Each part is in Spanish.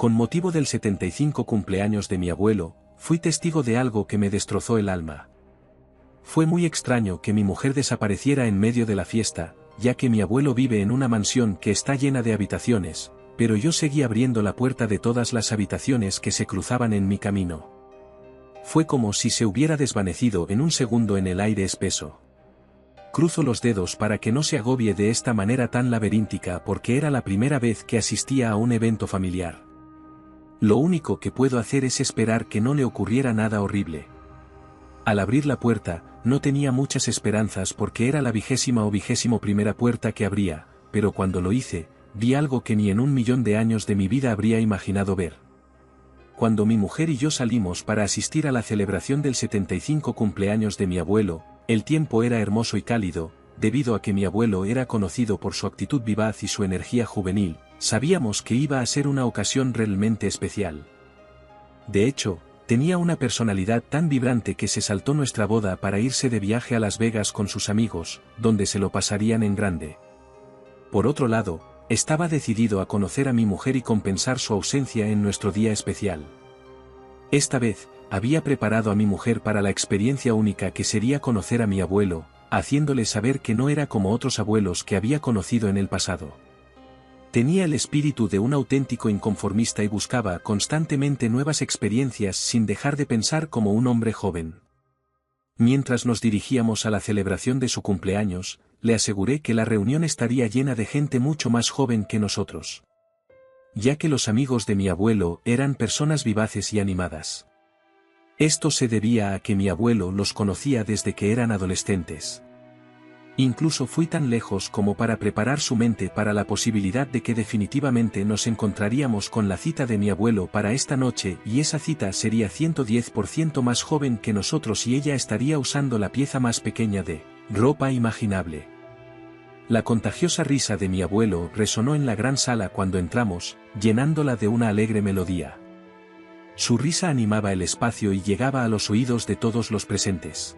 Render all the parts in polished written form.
Con motivo del 75 cumpleaños de mi abuelo, fui testigo de algo que me destrozó el alma. Fue muy extraño que mi mujer desapareciera en medio de la fiesta, ya que mi abuelo vive en una mansión que está llena de habitaciones, pero yo seguí abriendo la puerta de todas las habitaciones que se cruzaban en mi camino. Fue como si se hubiera desvanecido en un segundo en el aire espeso. Cruzo los dedos para que no se agobie de esta manera tan laberíntica porque era la primera vez que asistía a un evento familiar. Lo único que puedo hacer es esperar que no le ocurriera nada horrible. Al abrir la puerta, no tenía muchas esperanzas porque era la 21ª puerta que abría, pero cuando lo hice, vi algo que ni en 1.000.000 de años de mi vida habría imaginado ver. Cuando mi mujer y yo salimos para asistir a la celebración del 75 cumpleaños de mi abuelo, el tiempo era hermoso y cálido, debido a que mi abuelo era conocido por su actitud vivaz y su energía juvenil, sabíamos que iba a ser una ocasión realmente especial. De hecho, tenía una personalidad tan vibrante que se saltó nuestra boda para irse de viaje a Las Vegas con sus amigos, donde se lo pasarían en grande. Por otro lado, estaba decidido a conocer a mi mujer y compensar su ausencia en nuestro día especial. Esta vez, había preparado a mi mujer para la experiencia única que sería conocer a mi abuelo, haciéndole saber que no era como otros abuelos que había conocido en el pasado. Tenía el espíritu de un auténtico inconformista y buscaba constantemente nuevas experiencias sin dejar de pensar como un hombre joven. Mientras nos dirigíamos a la celebración de su cumpleaños, le aseguré que la reunión estaría llena de gente mucho más joven que nosotros. Ya que los amigos de mi abuelo eran personas vivaces y animadas. Esto se debía a que mi abuelo los conocía desde que eran adolescentes. Incluso fui tan lejos como para preparar su mente para la posibilidad de que definitivamente nos encontraríamos con la cita de mi abuelo para esta noche y esa cita sería 110% más joven que nosotros y ella estaría usando la pieza más pequeña de ropa imaginable. La contagiosa risa de mi abuelo resonó en la gran sala cuando entramos, llenándola de una alegre melodía. Su risa animaba el espacio y llegaba a los oídos de todos los presentes.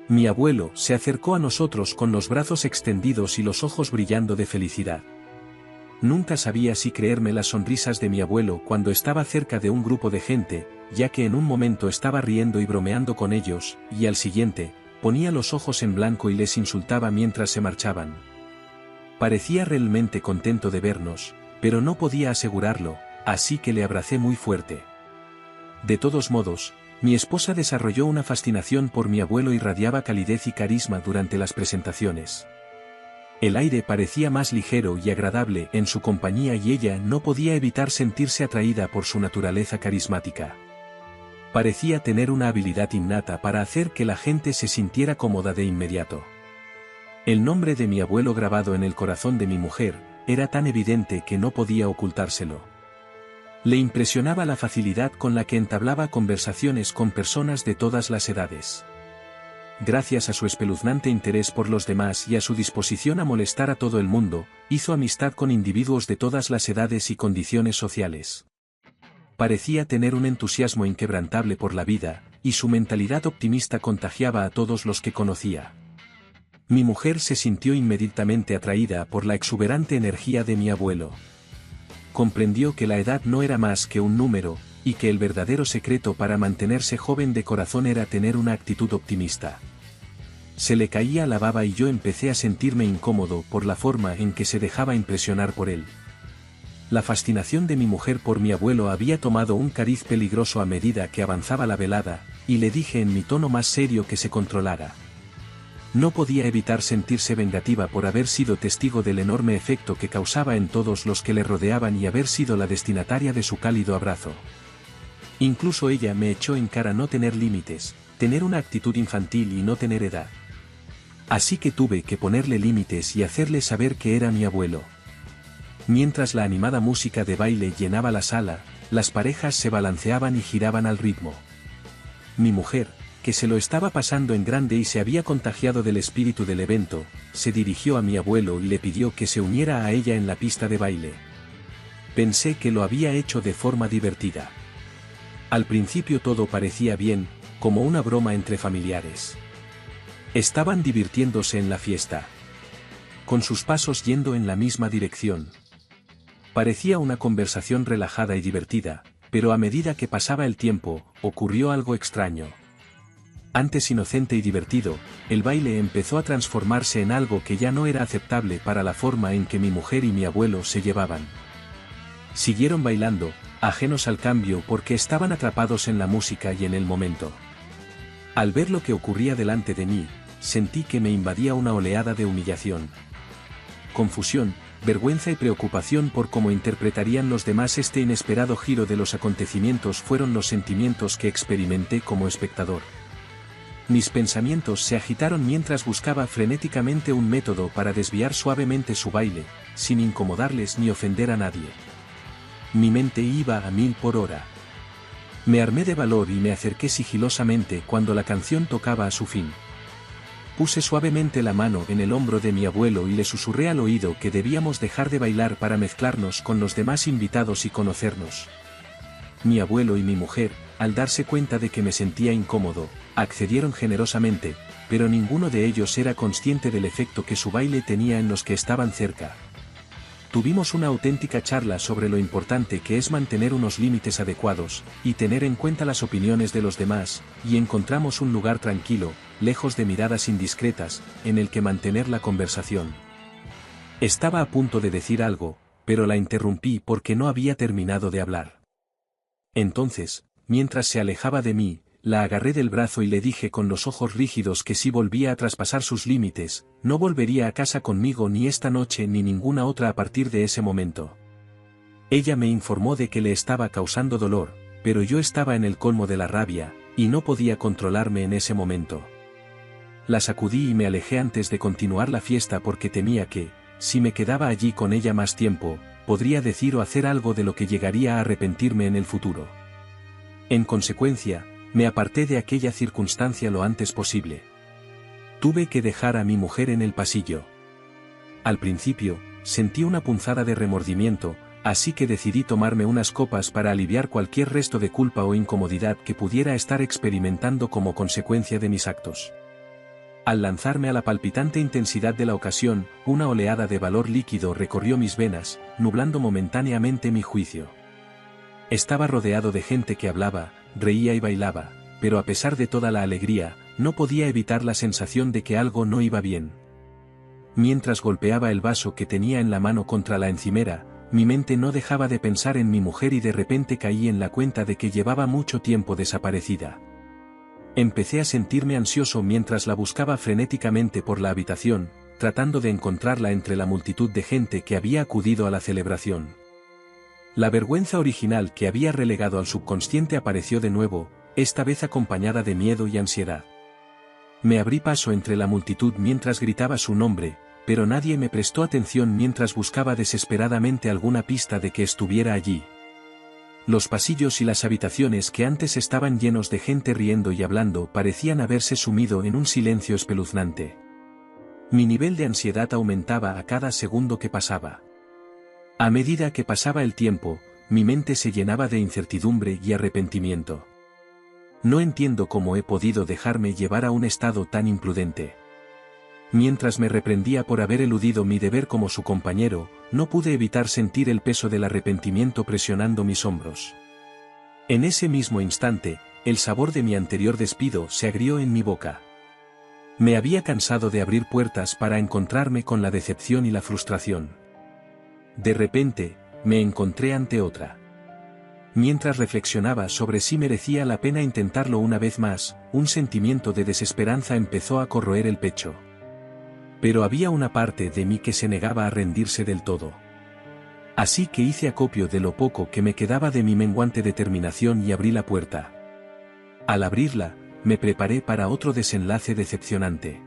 Mi abuelo se acercó a nosotros con los brazos extendidos y los ojos brillando de felicidad. Nunca sabía si creerme las sonrisas de mi abuelo cuando estaba cerca de un grupo de gente, ya que en un momento estaba riendo y bromeando con ellos, y al siguiente, ponía los ojos en blanco y les insultaba mientras se marchaban. Parecía realmente contento de vernos, pero no podía asegurarlo, así que le abracé muy fuerte. De todos modos, mi esposa desarrolló una fascinación por mi abuelo y radiaba calidez y carisma durante las presentaciones. El aire parecía más ligero y agradable en su compañía y ella no podía evitar sentirse atraída por su naturaleza carismática. Parecía tener una habilidad innata para hacer que la gente se sintiera cómoda de inmediato. El nombre de mi abuelo grabado en el corazón de mi mujer era tan evidente que no podía ocultárselo. Le impresionaba la facilidad con la que entablaba conversaciones con personas de todas las edades. Gracias a su espeluznante interés por los demás y a su disposición a molestar a todo el mundo, hizo amistad con individuos de todas las edades y condiciones sociales. Parecía tener un entusiasmo inquebrantable por la vida, y su mentalidad optimista contagiaba a todos los que conocía. Mi mujer se sintió inmediatamente atraída por la exuberante energía de mi abuelo. Comprendió que la edad no era más que un número, y que el verdadero secreto para mantenerse joven de corazón era tener una actitud optimista. Se le caía la baba y yo empecé a sentirme incómodo por la forma en que se dejaba impresionar por él. La fascinación de mi mujer por mi abuelo había tomado un cariz peligroso a medida que avanzaba la velada, y le dije en mi tono más serio que se controlara. No podía evitar sentirse vengativa por haber sido testigo del enorme efecto que causaba en todos los que le rodeaban y haber sido la destinataria de su cálido abrazo. Incluso ella me echó en cara no tener límites, tener una actitud infantil y no tener edad. Así que tuve que ponerle límites y hacerle saber que era mi abuelo. Mientras la animada música de baile llenaba la sala, las parejas se balanceaban y giraban al ritmo. Mi mujer, que se lo estaba pasando en grande y se había contagiado del espíritu del evento, se dirigió a mi abuelo y le pidió que se uniera a ella en la pista de baile. Pensé que lo había hecho de forma divertida. Al principio todo parecía bien, como una broma entre familiares. Estaban divirtiéndose en la fiesta. Con sus pasos yendo en la misma dirección. Parecía una conversación relajada y divertida, pero a medida que pasaba el tiempo, ocurrió algo extraño. Antes inocente y divertido, el baile empezó a transformarse en algo que ya no era aceptable para la forma en que mi mujer y mi abuelo se llevaban. Siguieron bailando, ajenos al cambio porque estaban atrapados en la música y en el momento. Al ver lo que ocurría delante de mí, sentí que me invadía una oleada de humillación. Confusión, vergüenza y preocupación por cómo interpretarían los demás este inesperado giro de los acontecimientos fueron los sentimientos que experimenté como espectador. Mis pensamientos se agitaron mientras buscaba frenéticamente un método para desviar suavemente su baile, sin incomodarles ni ofender a nadie. Mi mente iba a 1000 por hora. Me armé de valor y me acerqué sigilosamente cuando la canción tocaba a su fin. Puse suavemente la mano en el hombro de mi abuelo y le susurré al oído que debíamos dejar de bailar para mezclarnos con los demás invitados y conocernos. Mi abuelo y mi mujer, al darse cuenta de que me sentía incómodo, accedieron generosamente, pero ninguno de ellos era consciente del efecto que su baile tenía en los que estaban cerca. Tuvimos una auténtica charla sobre lo importante que es mantener unos límites adecuados, y tener en cuenta las opiniones de los demás, y encontramos un lugar tranquilo, lejos de miradas indiscretas, en el que mantener la conversación. Estaba a punto de decir algo, pero la interrumpí porque no había terminado de hablar. Entonces, mientras se alejaba de mí, la agarré del brazo y le dije con los ojos rígidos que si volvía a traspasar sus límites, no volvería a casa conmigo ni esta noche ni ninguna otra a partir de ese momento. Ella me informó de que le estaba causando dolor, pero yo estaba en el colmo de la rabia, y no podía controlarme en ese momento. La sacudí y me alejé antes de continuar la fiesta porque temía que, si me quedaba allí con ella más tiempo, podría decir o hacer algo de lo que llegaría a arrepentirme en el futuro. En consecuencia, me aparté de aquella circunstancia lo antes posible. Tuve que dejar a mi mujer en el pasillo. Al principio, sentí una punzada de remordimiento, así que decidí tomarme unas copas para aliviar cualquier resto de culpa o incomodidad que pudiera estar experimentando como consecuencia de mis actos. Al lanzarme a la palpitante intensidad de la ocasión, una oleada de valor líquido recorrió mis venas, nublando momentáneamente mi juicio. Estaba rodeado de gente que hablaba, reía y bailaba, pero a pesar de toda la alegría, no podía evitar la sensación de que algo no iba bien. Mientras golpeaba el vaso que tenía en la mano contra la encimera, mi mente no dejaba de pensar en mi mujer y de repente caí en la cuenta de que llevaba mucho tiempo desaparecida. Empecé a sentirme ansioso mientras la buscaba frenéticamente por la habitación, tratando de encontrarla entre la multitud de gente que había acudido a la celebración. La vergüenza original que había relegado al subconsciente apareció de nuevo, esta vez acompañada de miedo y ansiedad. Me abrí paso entre la multitud mientras gritaba su nombre, pero nadie me prestó atención mientras buscaba desesperadamente alguna pista de que estuviera allí. Los pasillos y las habitaciones que antes estaban llenos de gente riendo y hablando parecían haberse sumido en un silencio espeluznante. Mi nivel de ansiedad aumentaba a cada segundo que pasaba. A medida que pasaba el tiempo, mi mente se llenaba de incertidumbre y arrepentimiento. No entiendo cómo he podido dejarme llevar a un estado tan imprudente. Mientras me reprendía por haber eludido mi deber como su compañero, no pude evitar sentir el peso del arrepentimiento presionando mis hombros. En ese mismo instante, el sabor de mi anterior despido se agrió en mi boca. Me había cansado de abrir puertas para encontrarme con la decepción y la frustración. De repente, me encontré ante otra. Mientras reflexionaba sobre si merecía la pena intentarlo una vez más, un sentimiento de desesperanza empezó a corroer el pecho. Pero había una parte de mí que se negaba a rendirse del todo. Así que hice acopio de lo poco que me quedaba de mi menguante determinación y abrí la puerta. Al abrirla, me preparé para otro desenlace decepcionante.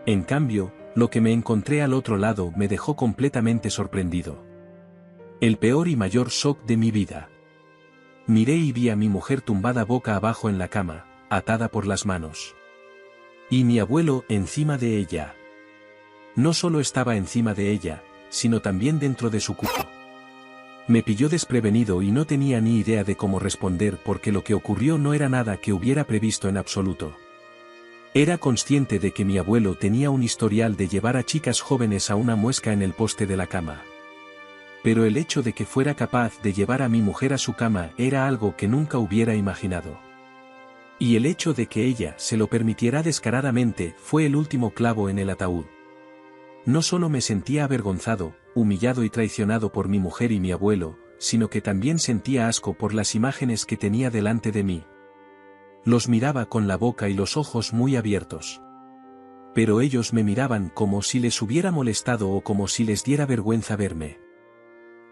En cambio, lo que me encontré al otro lado me dejó completamente sorprendido. El peor y mayor shock de mi vida. Miré y vi a mi mujer tumbada boca abajo en la cama, atada por las manos. Y mi abuelo encima de ella. No solo estaba encima de ella, sino también dentro de su cuco. Me pilló desprevenido y no tenía ni idea de cómo responder porque lo que ocurrió no era nada que hubiera previsto en absoluto. Era consciente de que mi abuelo tenía un historial de llevar a chicas jóvenes a una muesca en el poste de la cama. Pero el hecho de que fuera capaz de llevar a mi mujer a su cama era algo que nunca hubiera imaginado. Y el hecho de que ella se lo permitiera descaradamente fue el último clavo en el ataúd. No solo me sentía avergonzado, humillado y traicionado por mi mujer y mi abuelo, sino que también sentía asco por las imágenes que tenía delante de mí. Los miraba con la boca y los ojos muy abiertos. Pero ellos me miraban como si les hubiera molestado o como si les diera vergüenza verme.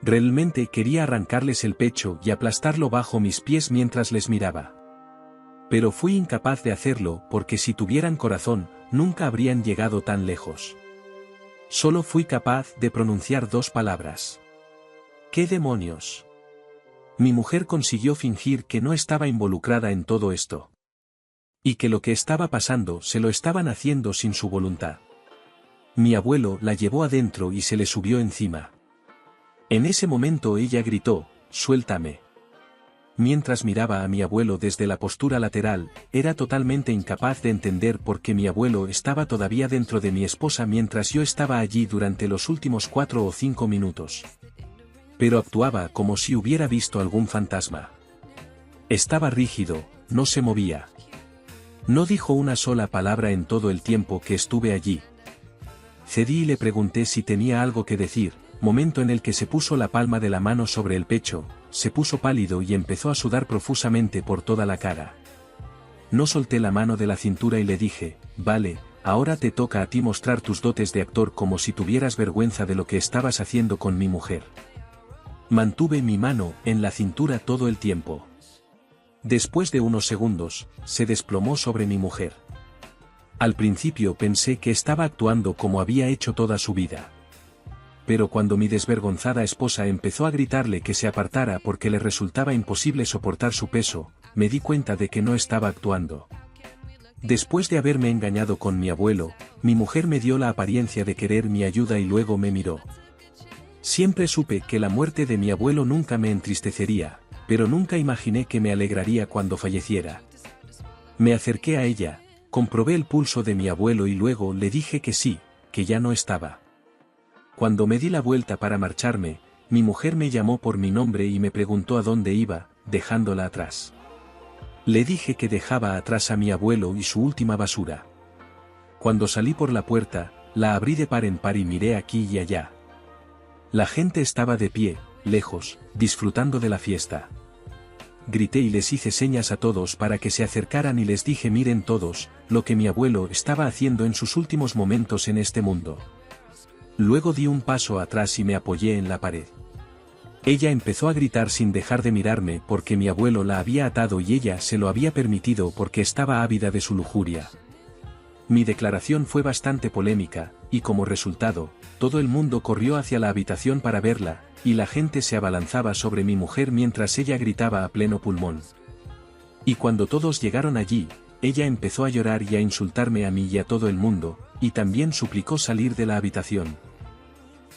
Realmente quería arrancarles el pecho y aplastarlo bajo mis pies mientras les miraba. Pero fui incapaz de hacerlo porque si tuvieran corazón, nunca habrían llegado tan lejos. Solo fui capaz de pronunciar 2 palabras. ¿Qué demonios? Mi mujer consiguió fingir que no estaba involucrada en todo esto. Y que lo que estaba pasando se lo estaban haciendo sin su voluntad. Mi abuelo la llevó adentro y se le subió encima. En ese momento ella gritó, «Suéltame». Mientras miraba a mi abuelo desde la postura lateral, era totalmente incapaz de entender por qué mi abuelo estaba todavía dentro de mi esposa mientras yo estaba allí durante los últimos 4 o 5 minutos. Pero actuaba como si hubiera visto algún fantasma. Estaba rígido, no se movía. No dijo una sola palabra en todo el tiempo que estuve allí. Cedí y le pregunté si tenía algo que decir, momento en el que se puso la palma de la mano sobre el pecho, se puso pálido y empezó a sudar profusamente por toda la cara. No solté la mano de la cintura y le dije, «Vale, ahora te toca a ti mostrar tus dotes de actor como si tuvieras vergüenza de lo que estabas haciendo con mi mujer». Mantuve mi mano en la cintura todo el tiempo. Después de unos segundos, se desplomó sobre mi mujer. Al principio pensé que estaba actuando como había hecho toda su vida. Pero cuando mi desvergonzada esposa empezó a gritarle que se apartara porque le resultaba imposible soportar su peso, me di cuenta de que no estaba actuando. Después de haberme engañado con mi abuelo, mi mujer me dio la apariencia de querer mi ayuda y luego me miró. Siempre supe que la muerte de mi abuelo nunca me entristecería, pero nunca imaginé que me alegraría cuando falleciera. Me acerqué a ella, comprobé el pulso de mi abuelo y luego le dije que sí, que ya no estaba. Cuando me di la vuelta para marcharme, mi mujer me llamó por mi nombre y me preguntó a dónde iba, dejándola atrás. Le dije que dejaba atrás a mi abuelo y su última basura. Cuando salí por la puerta, la abrí de par en par y miré aquí y allá. La gente estaba de pie, lejos, disfrutando de la fiesta. Grité y les hice señas a todos para que se acercaran y les dije miren todos, lo que mi abuelo estaba haciendo en sus últimos momentos en este mundo. Luego di un paso atrás y me apoyé en la pared. Ella empezó a gritar sin dejar de mirarme porque mi abuelo la había atado y ella se lo había permitido porque estaba ávida de su lujuria. Mi declaración fue bastante polémica, y como resultado, todo el mundo corrió hacia la habitación para verla, y la gente se abalanzaba sobre mi mujer mientras ella gritaba a pleno pulmón. Y cuando todos llegaron allí, ella empezó a llorar y a insultarme a mí y a todo el mundo, y también suplicó salir de la habitación.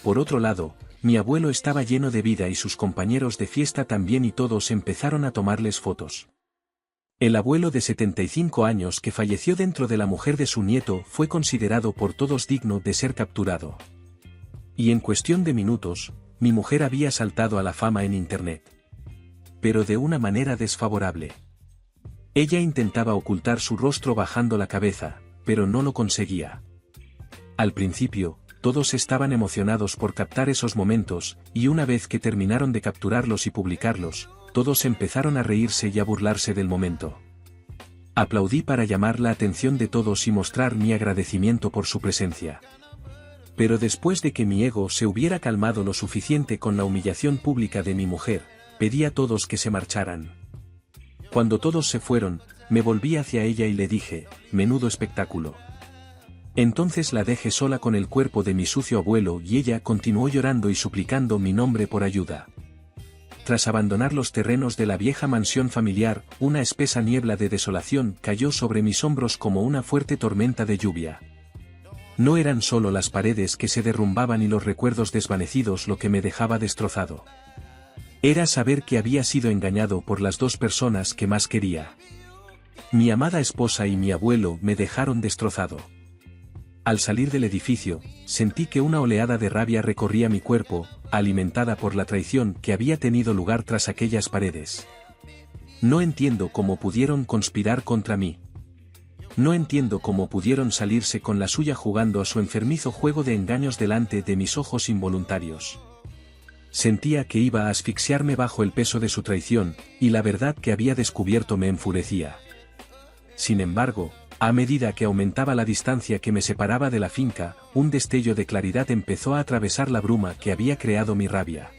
Por otro lado, mi abuelo estaba lleno de vida y sus compañeros de fiesta también y todos empezaron a tomarles fotos. El abuelo de 75 años que falleció dentro de la mujer de su nieto fue considerado por todos digno de ser capturado. Y en cuestión de minutos, mi mujer había saltado a la fama en internet. Pero de una manera desfavorable. Ella intentaba ocultar su rostro bajando la cabeza, pero no lo conseguía. Al principio, todos estaban emocionados por captar esos momentos, y una vez que terminaron de capturarlos y publicarlos, todos empezaron a reírse y a burlarse del momento. Aplaudí para llamar la atención de todos y mostrar mi agradecimiento por su presencia. Pero después de que mi ego se hubiera calmado lo suficiente con la humillación pública de mi mujer, pedí a todos que se marcharan. Cuando todos se fueron, me volví hacia ella y le dije, menudo espectáculo. Entonces la dejé sola con el cuerpo de mi sucio abuelo y ella continuó llorando y suplicando mi nombre por ayuda. Tras abandonar los terrenos de la vieja mansión familiar, una espesa niebla de desolación cayó sobre mis hombros como una fuerte tormenta de lluvia. No eran solo las paredes que se derrumbaban y los recuerdos desvanecidos lo que me dejaba destrozado. Era saber que había sido engañado por las 2 personas que más quería. Mi amada esposa y mi abuelo me dejaron destrozado. Al salir del edificio, sentí que una oleada de rabia recorría mi cuerpo, alimentada por la traición que había tenido lugar tras aquellas paredes. No entiendo cómo pudieron conspirar contra mí. No entiendo cómo pudieron salirse con la suya jugando a su enfermizo juego de engaños delante de mis ojos involuntarios. Sentía que iba a asfixiarme bajo el peso de su traición, y la verdad que había descubierto me enfurecía. Sin embargo, a medida que aumentaba la distancia que me separaba de la finca, un destello de claridad empezó a atravesar la bruma que había creado mi rabia.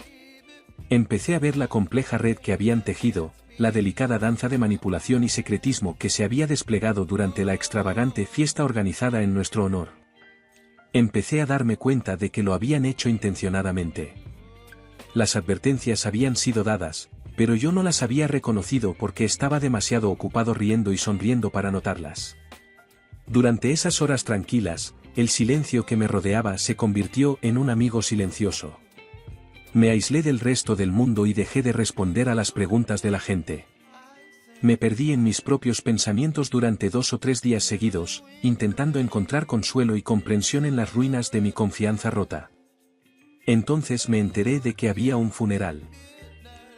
Empecé a ver la compleja red que habían tejido, la delicada danza de manipulación y secretismo que se había desplegado durante la extravagante fiesta organizada en nuestro honor. Empecé a darme cuenta de que lo habían hecho intencionadamente. Las advertencias habían sido dadas, pero yo no las había reconocido porque estaba demasiado ocupado riendo y sonriendo para notarlas. Durante esas horas tranquilas, el silencio que me rodeaba se convirtió en un amigo silencioso. Me aislé del resto del mundo y dejé de responder a las preguntas de la gente. Me perdí en mis propios pensamientos durante 2 o 3 días seguidos, intentando encontrar consuelo y comprensión en las ruinas de mi confianza rota. Entonces me enteré de que había un funeral.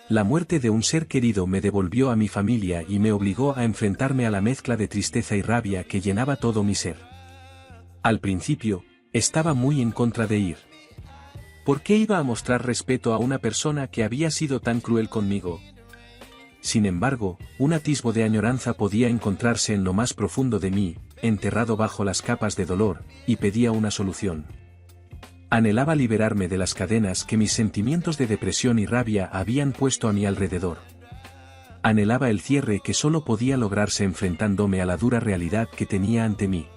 La muerte de un ser querido me devolvió a mi familia y me obligó a enfrentarme a la mezcla de tristeza y rabia que llenaba todo mi ser. Al principio, estaba muy en contra de ir. ¿Por qué iba a mostrar respeto a una persona que había sido tan cruel conmigo? Sin embargo, un atisbo de añoranza podía encontrarse en lo más profundo de mí, enterrado bajo las capas de dolor, y pedía una solución. Anhelaba liberarme de las cadenas que mis sentimientos de depresión y rabia habían puesto a mi alrededor. Anhelaba el cierre que solo podía lograrse enfrentándome a la dura realidad que tenía ante mí.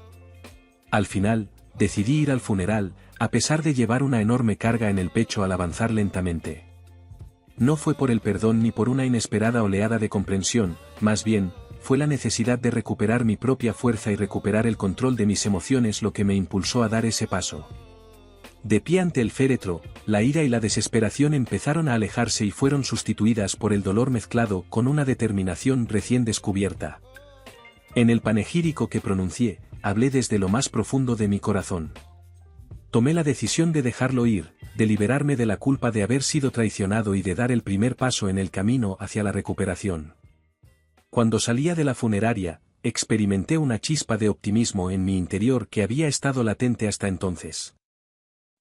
Al final, decidí ir al funeral, a pesar de llevar una enorme carga en el pecho al avanzar lentamente. No fue por el perdón ni por una inesperada oleada de comprensión, más bien, fue la necesidad de recuperar mi propia fuerza y recuperar el control de mis emociones lo que me impulsó a dar ese paso. De pie ante el féretro, la ira y la desesperación empezaron a alejarse y fueron sustituidas por el dolor mezclado con una determinación recién descubierta. En el panegírico que pronuncié, hablé desde lo más profundo de mi corazón. Tomé la decisión de dejarlo ir, de liberarme de la culpa de haber sido traicionado y de dar el primer paso en el camino hacia la recuperación. Cuando salía de la funeraria, experimenté una chispa de optimismo en mi interior que había estado latente hasta entonces.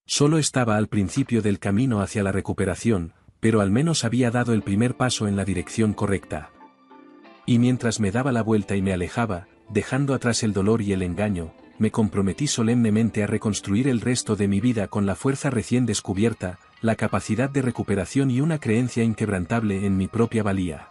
Solo estaba al principio del camino hacia la recuperación, pero al menos había dado el primer paso en la dirección correcta. Y mientras me daba la vuelta y me alejaba, dejando atrás el dolor y el engaño, me comprometí solemnemente a reconstruir el resto de mi vida con la fuerza recién descubierta, la capacidad de recuperación y una creencia inquebrantable en mi propia valía.